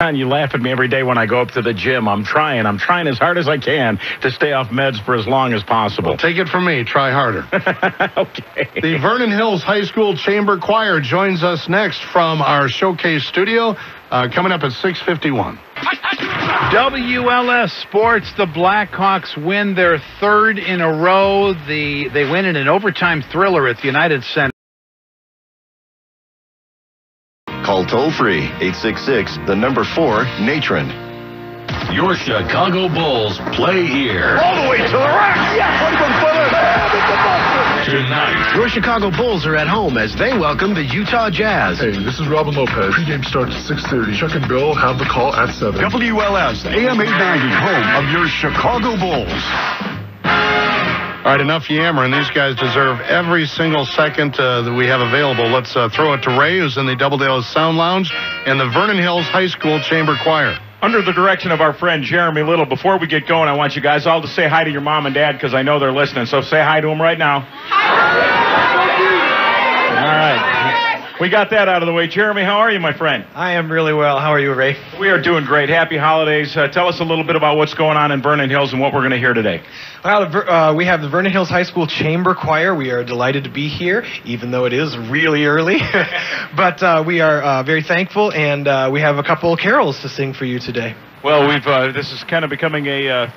You laugh at me every day when I go up to the gym. I'm trying as hard as I can to stay off meds for as long as possible. Well, take it from me. Try harder. Okay. The Vernon Hills High School Chamber Choir joins us next from our showcase studio, coming up at 6:51. WLS Sports, the Blackhawks win their third in a row. They win in an overtime thriller at the United Center. Call toll-free 866-4 Natron. Your Chicago Bulls play here. All the way to the rack. Tonight. Your Chicago Bulls are at home as they welcome the Utah Jazz. Hey, this is Robin Lopez. Pre-game starts at 6:30. Chuck and Bill have the call at 7. WLS-AM 890, home of your Chicago Bulls. All right, enough yammering. These guys deserve every single second that we have available. Let's throw it to Ray, who's in the Doubledale Sound Lounge, and the Vernon Hills High School Chamber Choir. Under the direction of our friend Jeremy Little, before we get going, I want you guys all to say hi to your mom and dad because I know they're listening. So say hi to them right now. All right. We got that out of the way. Jeremy, how are you, my friend? I am really well. How are you, Ray? We are doing great. Happy holidays. Tell us a little bit about what's going on in Vernon Hills and what we're going to hear today. Well, we have the Vernon Hills High School Chamber Choir. We are delighted to be here, even though it is really early. But we are very thankful, and we have a couple carols to sing for you today. Well, this is kind of becoming a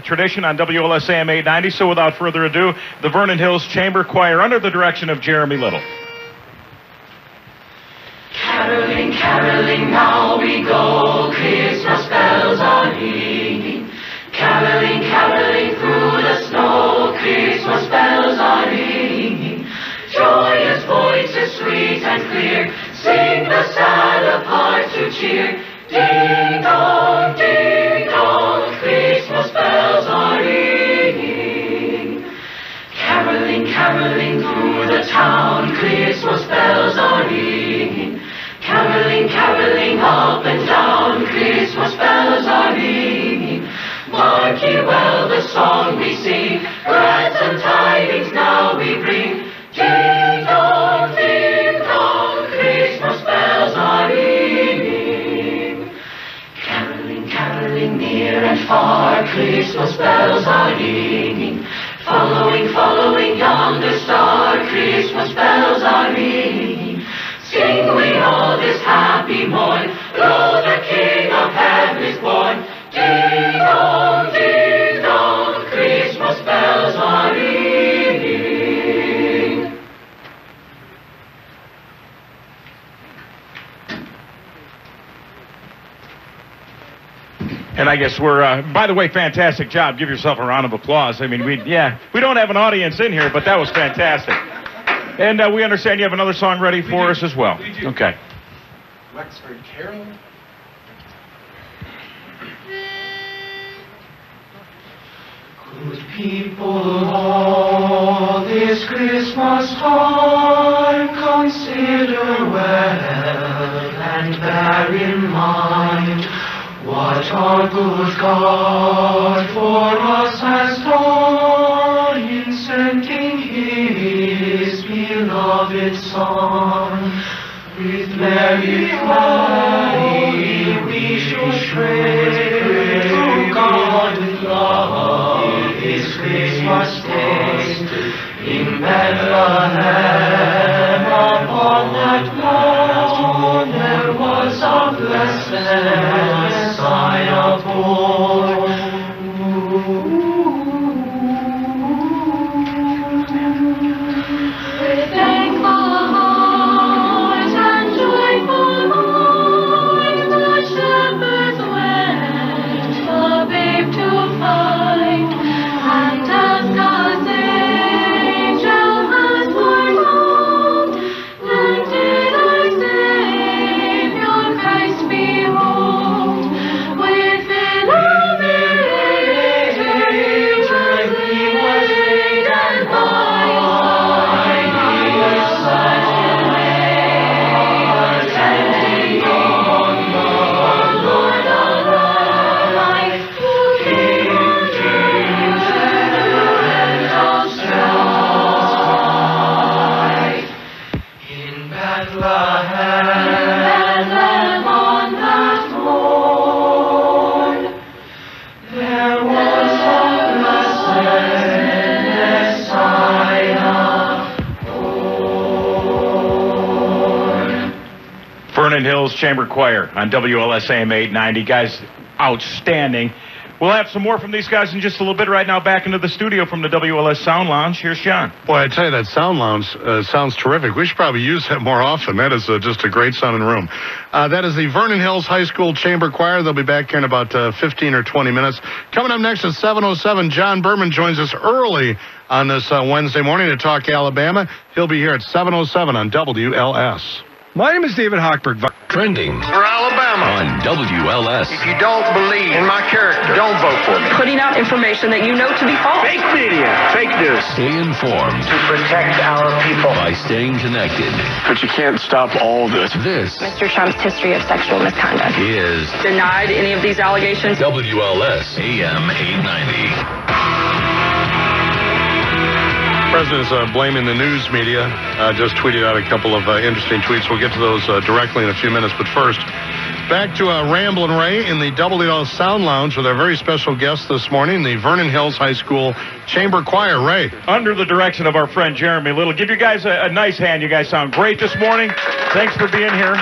tradition on WLS-AM 890. So without further ado, the Vernon Hills Chamber Choir under the direction of Jeremy Little. Caroling, caroling, now we go, Christmas bells are ringing. Caroling, caroling through the snow, Christmas bells are ringing. Joyous voices sweet and clear, sing the sad of hearts to cheer. Ding dong, Christmas bells are ringing. Caroling, caroling through the town, Christmas bells are ringing. Caroling, caroling up and down, Christmas bells are ringing. Mark ye well the song we sing, gladsome tidings now we bring. Ding dong, Christmas bells are ringing. Caroling, caroling near and far, Christmas bells are ringing. Following, following yonder star, Christmas bells are ringing. Sing we all this happy morn, lo, the King of Heaven is born. Ding dong, Christmas bells are ringing. And I guess we're, by the way, fantastic job. Give yourself a round of applause. I mean, we don't have an audience in here, but that was fantastic. And we understand you have another song ready for us as well. Okay. Wexford Carol. Good people all this Christmas time, consider well and bear in mind what our good God for us has done in sending His beloved Son. With merry cry we shall pray to God with love this Christmas day. In Bethlehem upon that mountain there was a blessed Messiah born. With thankful heart and joyful mind, the shepherds went the babe to find, and as God's angel has foretold, then did our Savior Christ behold, within a Vernon Hills Chamber Choir on WLS-AM 890. Guys, outstanding. We'll have some more from these guys in just a little bit. Right now, back into the studio from the WLS Sound Lounge. Here's John. Boy, I tell you, that Sound Lounge sounds terrific. We should probably use that more often. That is just a great sounding room. That is the Vernon Hills High School Chamber Choir. They'll be back here in about 15 or 20 minutes. Coming up next at 7:07, John Berman joins us early on this Wednesday morning to talk Alabama. He'll be here at 7:07 on WLS. My name is David Hochberg. Trending For Alabama. on WLS. If you don't believe in my character, don't vote for me. Putting out information that you know to be false. Fake media, fake news. Stay informed To protect our people. by staying connected. But you can't stop all this. This Mr. Trump's history of sexual misconduct. is Denied any of these allegations. WLS AM 890. President's blaming the news media. Just tweeted out a couple of interesting tweets. We'll get to those directly in a few minutes. But first, back to Ramblin' Ray in the WLS Sound Lounge with our very special guest this morning, the Vernon Hills High School Chamber Choir. Ray. Under the direction of our friend Jeremy Little. Give you guys a nice hand. You guys sound great this morning. Thanks for being here.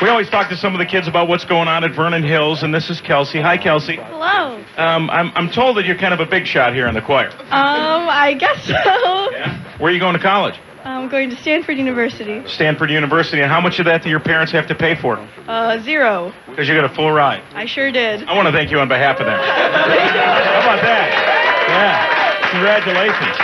We always talk to some of the kids about what's going on at Vernon Hills, and this is Kelsey. Hi, Kelsey. Hello. I'm told that you're kind of a big shot here in the choir. I guess so. Yeah. Where are you going to college? I'm going to Stanford University. Stanford University. And how much of that do your parents have to pay for? 0. Because you got a full ride. I sure did. I want to thank you on behalf of them. How about that? Yeah. Congratulations.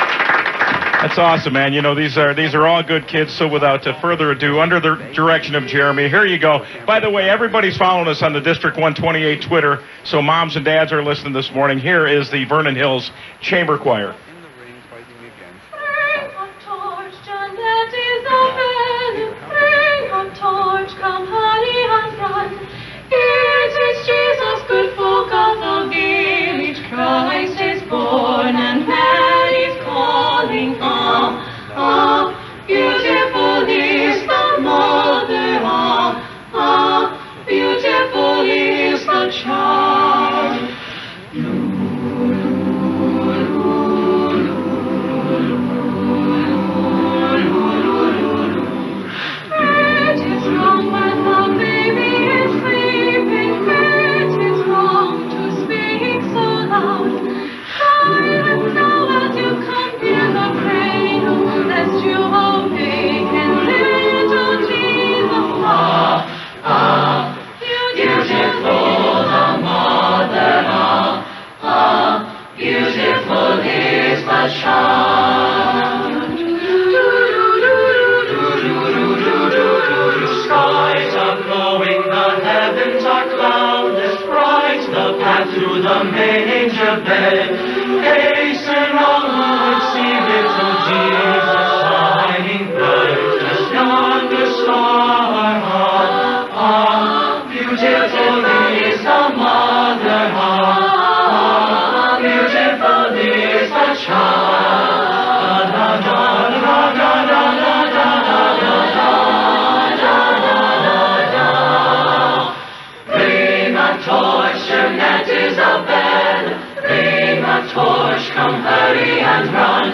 That's awesome, man. You know, these are all good kids. So without further ado, under the direction of Jeremy, here you go. By the way, everybody's following us on the District 128 Twitter, so moms and dads are listening this morning. Here is the Vernon Hills Chamber Choir. Bring a torch, John, that is a bell. Bring a torch, come hurry and run. It is Jesus, good folk of the village. Christ is born and Mary's calling. Beautiful is the mother. Beautiful is the child. It is wrong when the baby is sleeping. It is wrong to speak so loud. Silence now as you come near the cradle, lest you awaken little Jesus. Beautiful the mother. Beautiful is the child. The skies are glowing, the heavens are cloudless, bright the path to the manger bed. Hasten onward, see little Jesus shining bright as yonder star. Beautiful is the mother. Beautiful is the child. Bring a torch, Jeanette is a bell. Bring a torch, come hurry and run.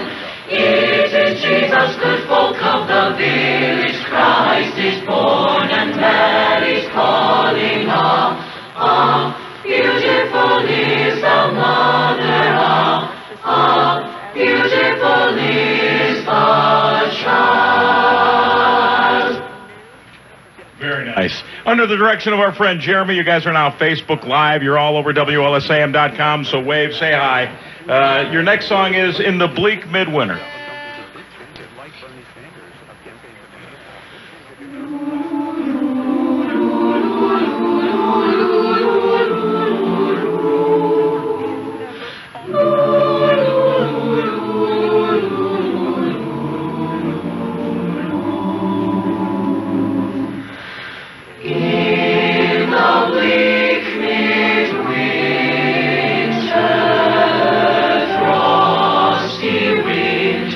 It is Jesus, good folk of the village. Christ is born and Mary's calling. Beautiful is the mother. Beautiful is the child. Very nice. Under the direction of our friend Jeremy, you guys are now Facebook Live. You're all over WLSAM.com, so wave, say hi. Your next song is In the Bleak Midwinter. In the bleak midwinter, frosty wind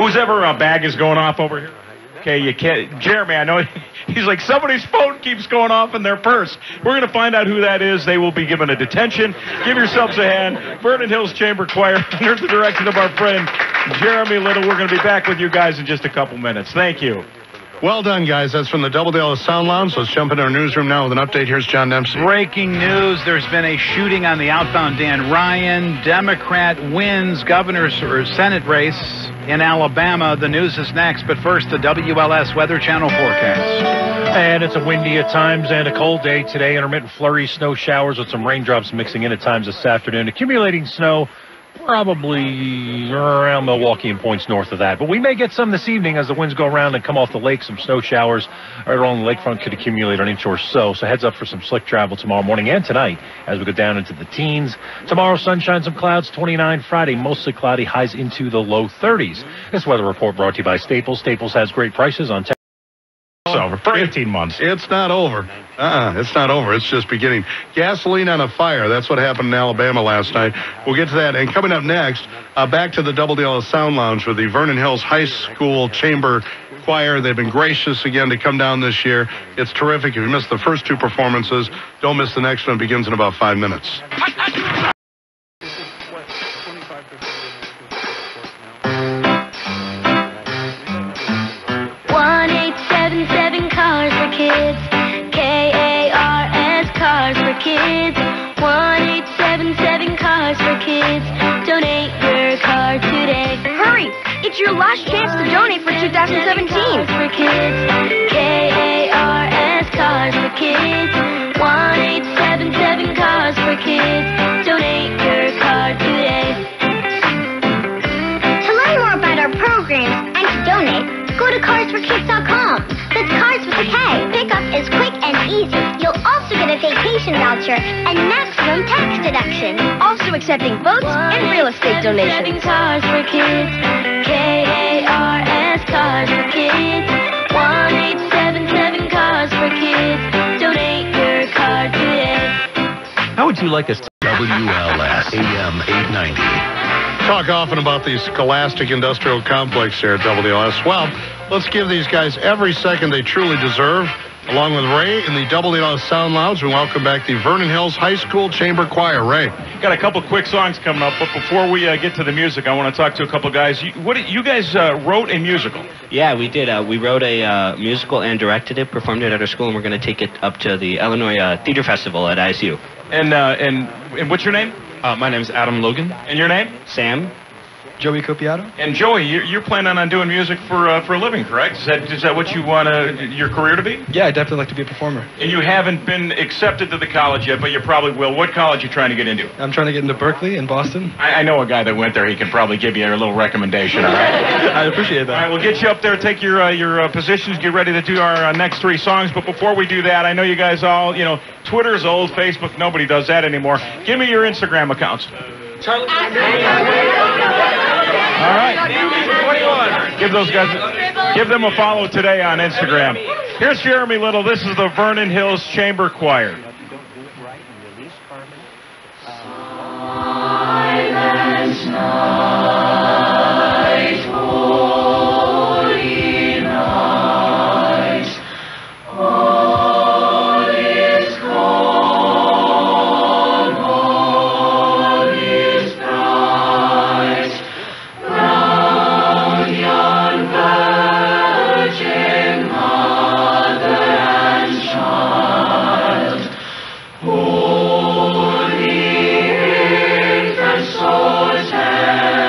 Whose ever bag is going off over here? Okay, you can't. Jeremy, I know he's like, somebody's phone keeps going off in their purse. We're going to find out who that is. They will be given a detention. Give yourselves a hand. Vernon Hills Chamber Choir, under the direction of our friend Jeremy Little. We're going to be back with you guys in just a couple minutes. Thank you. Well done, guys. That's from the WLS Sound Lounge. Let's jump into our newsroom now with an update. Here's John Dempsey. Breaking news. There's been a shooting on the outbound Dan Ryan. Democrat wins governor's or Senate race in Alabama. The news is next, but first, the WLS Weather Channel forecast. And it's a windy at times and a cold day today. Intermittent flurries, snow showers with some raindrops mixing in at times this afternoon. Accumulating snow probably around Milwaukee and points north of that. But we may get some this evening as the winds go around and come off the lake. Some snow showers right along the lakefront could accumulate an inch or so. So heads up for some slick travel tomorrow morning and tonight as we go down into the teens. Tomorrow, sunshine, some clouds, 29. Friday, mostly cloudy, highs into the low 30s. This weather report brought to you by Staples. Staples has great prices on It's over for 18 months. It's not over. It's not over. It's just beginning. Gasoline on a fire. That's what happened in Alabama last night. We'll get to that. And coming up next, back to the WLS Sound Lounge with the Vernon Hills High School Chamber Choir. They've been gracious again to come down this year. It's terrific. If you missed the first two performances, don't miss the next one. It begins in about 5 minutes. 1877 cars for kids. KARS cars for kids. 1877 cars for kids. Donate your car today. Hurry! It's your last chance to donate for 2017. Cars for kids. KARS cars for kids. 1877 cars for kids. Donate your car today. To learn more about our programs and to donate, go to carsforkids.com. That's cars with a K. Pickup is quick and easy. You'll also get a vacation voucher and maximum tax deduction. Also accepting votes and real estate donations. Cars for kids. KARS cars for kids. 1877 cars for kids. Donate your car today. How would you like us to WLS-AM 890? Talk often about the Scholastic Industrial Complex here at WLS. Well, let's give these guys every second they truly deserve. Along with Ray in the WLS Sound Lounge, we welcome back the Vernon Hills High School Chamber Choir. Ray. Got a couple quick songs coming up, but before we get to the music, I want to talk to a couple guys. You guys wrote a musical? Yeah, we did. We wrote a musical and directed it, performed it at our school, and we're going to take it up to the Illinois Theater Festival at ISU. And what's your name? My name's Adam Logan. And your name? Sam. Joey Copiato. And Joey, you're planning on doing music for a living, correct? Is that what you want your career to be? Yeah, I'd definitely like to be a performer. And you haven't been accepted to the college yet, but you probably will. What college are you trying to get into? I'm trying to get into Berkeley in Boston. I know a guy that went there. He can probably give you a little recommendation, all right? I appreciate that. All right, we'll get you up there, take your positions, get ready to do our next three songs. But before we do that, I know you guys all, Twitter's old, Facebook, nobody does that anymore. Give me your Instagram accounts. Charlie. All right. Give them a follow today on Instagram. Here's Jeremy Little. This is the Vernon Hills Chamber Choir. Silence night, holy night, all is calm, all is bright, round yon virgin mother and child, holy infant, so tender.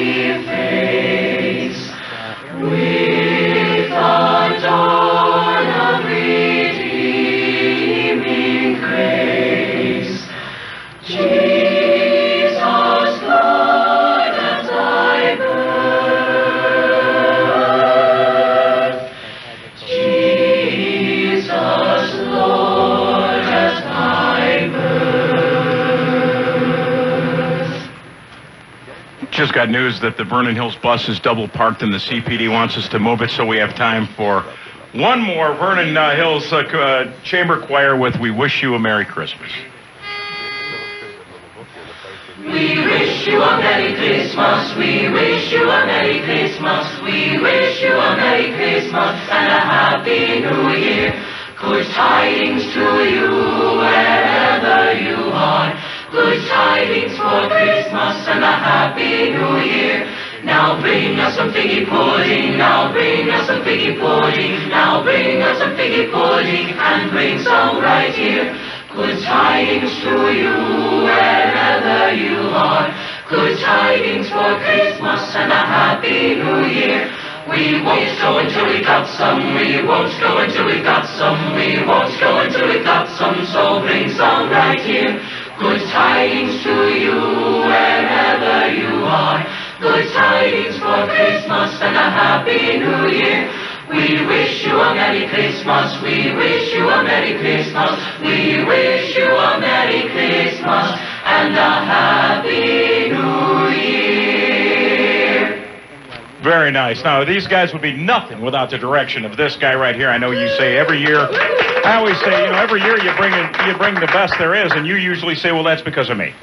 happy face, with the dawn of redeeming grace. Jesus, Lord, at thy birth. Jesus, Lord, at thy birth. Just got news that the Vernon Hills bus is double parked and the CPD wants us to move it, so we have time for one more Vernon Hills Chamber Choir with We Wish You a Merry Christmas. We wish you a Merry Christmas, we wish you a Merry Christmas, we wish you a Merry Christmas and a Happy New Year. Good tidings to you wherever you are, good tidings for Christmas and a Happy New Year. Now bring us some figgy pudding, now bring us some figgy pudding, now bring us some figgy pudding and bring some right here. Good tidings to you wherever you are, good tidings for Christmas and a Happy New Year. We won't go until we got some, we won't go until we got some, we won't go until we got some, so bring some right here. Good tidings to you wherever you are, good tidings for Christmas and a Happy New Year. We wish you a Merry Christmas, we wish you a Merry Christmas, we wish you a Merry Christmas and a Happy New Year. Very nice. Now, these guys would be nothing without the direction of this guy right here. I know you say every year, I always say, you know, every year you bring the best there is, and you usually say, well, that's because of me.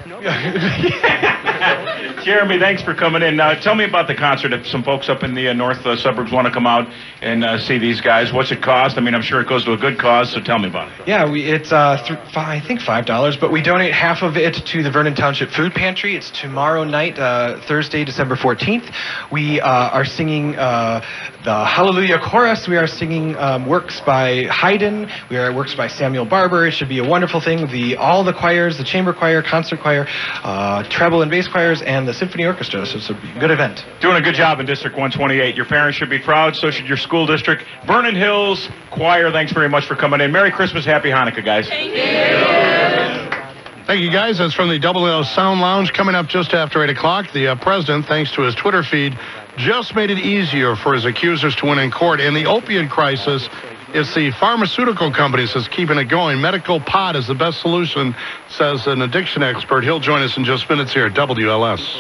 Jeremy, thanks for coming in. Tell me about the concert. If some folks up in the north suburbs want to come out and see these guys, what's it cost? I mean, I'm sure it goes to a good cause, so tell me about it. Yeah, it's I think $5, but we donate half of it to the Vernon Township Food Pantry. It's tomorrow night, Thursday, December 14th. We are singing the Hallelujah Chorus. We are singing works by Haydn. We are works by Samuel Barber. It should be a wonderful thing. All the choirs, the chamber choir, concert choir, treble and bass choirs, and the symphony orchestra. So it's a good event. Doing a good job in District 128. Your parents should be proud. So should your school district. Vernon Hills Choir, thanks very much for coming in. Merry Christmas, Happy Hanukkah, guys. Thank you. Thank you, guys. That's from the WLS Sound Lounge. Coming up just after 8 o'clock, the president, thanks to his Twitter feed, just made it easier for his accusers to win in court. In the opioid crisis, it's the pharmaceutical companies that's keeping it going. Medical pot is the best solution, says an addiction expert. He'll join us in just minutes here at WLS.